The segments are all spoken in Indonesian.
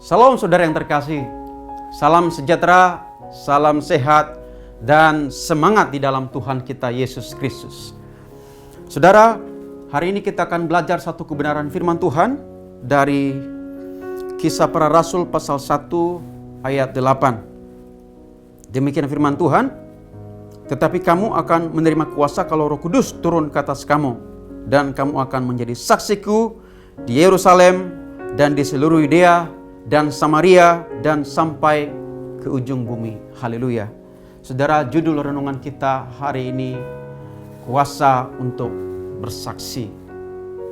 Salam saudara yang terkasih, salam sejahtera, salam sehat, dan semangat di dalam Tuhan kita Yesus Kristus. Saudara, hari ini kita akan belajar satu kebenaran firman Tuhan dari Kisah Para Rasul pasal 1 ayat 8. Demikian firman Tuhan, tetapi kamu akan menerima kuasa kalau Roh Kudus turun ke atas kamu, dan kamu akan menjadi saksiku di Yerusalem dan di seluruh Yudea dan Samaria dan sampai ke ujung bumi. Haleluya. Saudara, judul renungan kita hari ini kuasa untuk bersaksi.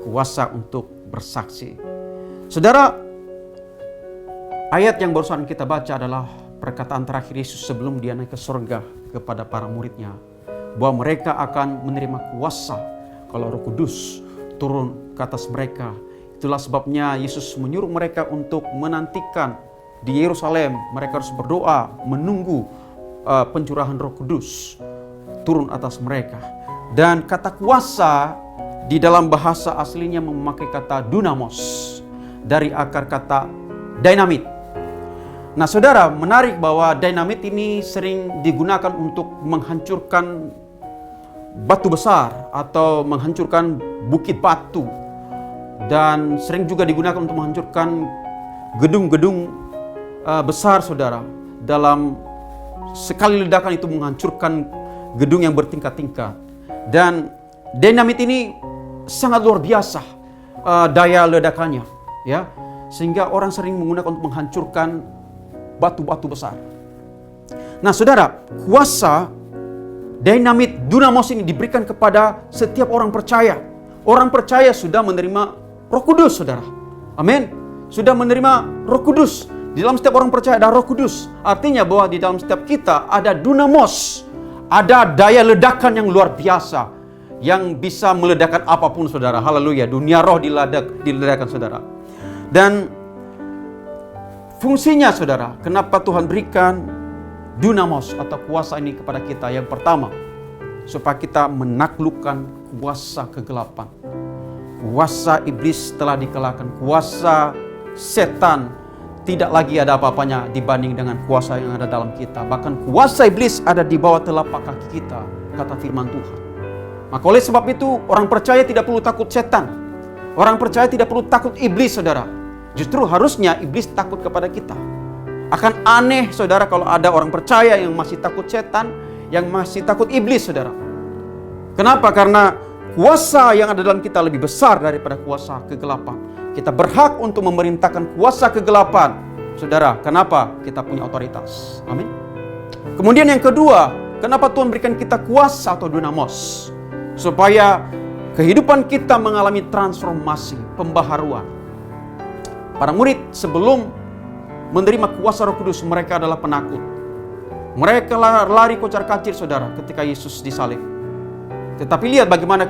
Kuasa untuk bersaksi. Saudara, ayat yang barusan kita baca adalah perkataan terakhir Yesus sebelum dia naik ke surga kepada para muridnya, bahwa mereka akan menerima kuasa kalau Roh Kudus turun ke atas mereka. Itulah sebabnya Yesus menyuruh mereka untuk menantikan di Yerusalem. Mereka harus berdoa menunggu pencurahan Roh Kudus turun atas mereka. Dan kata kuasa di dalam bahasa aslinya memakai kata dunamos dari akar kata dynamit. Nah saudara, menarik bahwa dynamit ini sering digunakan untuk menghancurkan batu besar atau menghancurkan bukit batu. Dan sering juga digunakan untuk menghancurkan gedung-gedung besar, saudara. Dalam sekali ledakan itu menghancurkan gedung yang bertingkat-tingkat. Dan dinamit ini sangat luar biasa daya ledakannya, ya, sehingga orang sering menggunakan untuk menghancurkan batu-batu besar. Nah, saudara, kuasa dinamit dunamos ini diberikan kepada setiap orang percaya. Orang percaya sudah menerima Roh Kudus, saudara. Amin. Sudah menerima Roh Kudus. Di dalam setiap orang percaya ada Roh Kudus. Artinya bahwa di dalam setiap kita ada dunamos. Ada daya ledakan yang luar biasa. Yang bisa meledakkan apapun, saudara. Haleluya. Dunia roh diledakkan, saudara. Dan fungsinya, saudara, kenapa Tuhan berikan dunamos atau kuasa ini kepada kita? Yang pertama, supaya kita menaklukkan kuasa kegelapan. Kuasa iblis telah dikalahkan. Kuasa setan tidak lagi ada apa-apanya dibanding dengan kuasa yang ada dalam kita. Bahkan kuasa iblis ada di bawah telapak kaki kita, kata firman Tuhan. Maka oleh sebab itu orang percaya tidak perlu takut setan. Orang percaya tidak perlu takut iblis, saudara. Justru harusnya iblis takut kepada kita. Akan aneh, saudara, kalau ada orang percaya yang masih takut setan, yang masih takut iblis, saudara. Kenapa? Karena kuasa yang ada dalam kita lebih besar daripada kuasa kegelapan. Kita berhak untuk memerintahkan kuasa kegelapan. Saudara, kenapa? Kita punya otoritas. Amin. Kemudian yang kedua, kenapa Tuhan berikan kita kuasa atau dunamos? Supaya kehidupan kita mengalami transformasi, pembaharuan. Para murid sebelum menerima kuasa Roh Kudus, mereka adalah penakut. Mereka lari kocar-kacir, saudara, ketika Yesus disalib. Tetapi lihat bagaimana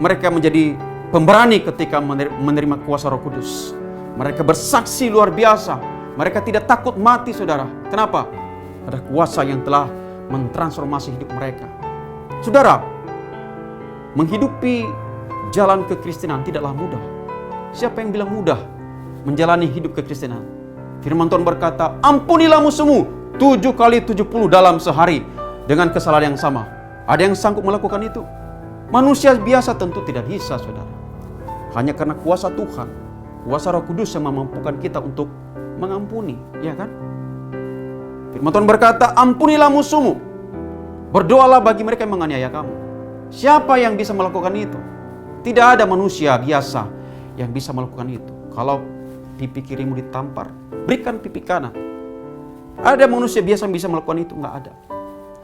mereka menjadi pemberani ketika menerima kuasa Roh Kudus. Mereka bersaksi luar biasa. Mereka tidak takut mati, saudara. Kenapa? Ada kuasa yang telah mentransformasi hidup mereka. Saudara, menghidupi jalan kekristenan tidaklah mudah. Siapa yang bilang mudah menjalani hidup kekristenan? Firman Tuhan berkata, ampunilah musuhmu 7 kali 70 dalam sehari dengan kesalahan yang sama. Ada yang sanggup melakukan itu? Manusia biasa tentu tidak bisa, saudara. Hanya karena kuasa Tuhan, kuasa Roh Kudus yang memampukan kita untuk mengampuni, ya kan? Firman Tuhan berkata, ampunilah musuhmu. Berdoalah bagi mereka yang menganiaya kamu. Siapa yang bisa melakukan itu? Tidak ada manusia biasa yang bisa melakukan itu. Kalau pipi kirimu ditampar, berikan pipi kanan. Ada manusia biasa yang bisa melakukan itu? Enggak ada.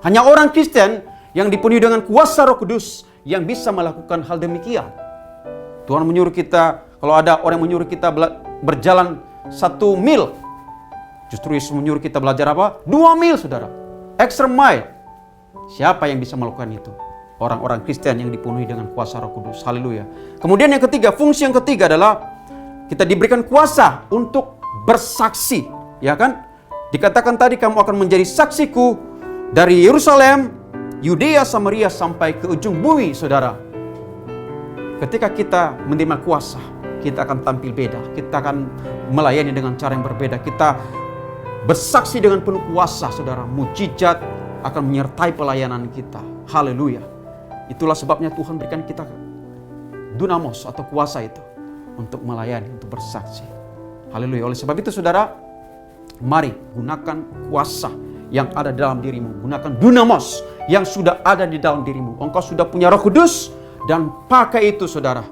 Hanya orang Kristen yang dipenuhi dengan kuasa Roh Kudus yang bisa melakukan hal demikian. Tuhan menyuruh kita, kalau ada orang yang menyuruh kita berjalan 1 mil, justru Yesus menyuruh kita belajar apa? 2 mil, saudara. Extra mile. Siapa yang bisa melakukan itu? Orang-orang Kristen yang dipenuhi dengan kuasa Roh Kudus. Haleluya. Kemudian yang ketiga, fungsi yang ketiga adalah kita diberikan kuasa untuk bersaksi. Ya kan? Dikatakan tadi, kamu akan menjadi saksiku dari Yerusalem, Yudea, Samaria sampai ke ujung bumi, saudara. Ketika kita menerima kuasa, kita akan tampil beda. Kita akan melayani dengan cara yang berbeda. Kita bersaksi dengan penuh kuasa, saudara. Mujizat akan menyertai pelayanan kita. Haleluya. Itulah sebabnya Tuhan berikan kita dunamos atau kuasa itu untuk melayani, untuk bersaksi. Haleluya. Oleh sebab itu, saudara, mari gunakan kuasa yang ada dalam dirimu. Gunakan dunamos yang sudah ada di dalam dirimu. Engkau sudah punya Roh Kudus, dan pakai itu, saudara.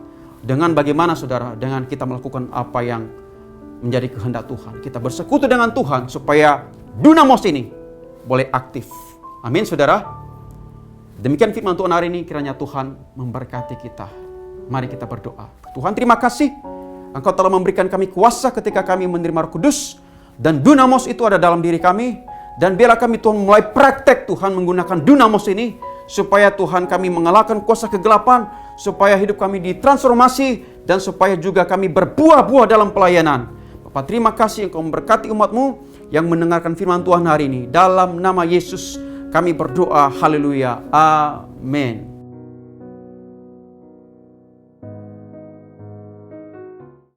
Dengan bagaimana, saudara? Dengan kita melakukan apa yang menjadi kehendak Tuhan. Kita bersekutu dengan Tuhan supaya dunamos ini boleh aktif. Amin, saudara. Demikian firman Tuhan hari ini, kiranya Tuhan memberkati kita. Mari kita berdoa. Tuhan, terima kasih. Engkau telah memberikan kami kuasa ketika kami menerima Roh Kudus, dan dunamos itu ada dalam diri kami. Dan biarlah kami, Tuhan, mulai praktek, Tuhan, menggunakan dunamos ini, supaya Tuhan kami mengalahkan kuasa kegelapan, supaya hidup kami ditransformasi, dan supaya juga kami berbuah-buah dalam pelayanan. Bapak, terima kasih Engkau memberkati umat-Mu yang mendengarkan firman Tuhan hari ini. Dalam nama Yesus kami berdoa, haleluya, amin.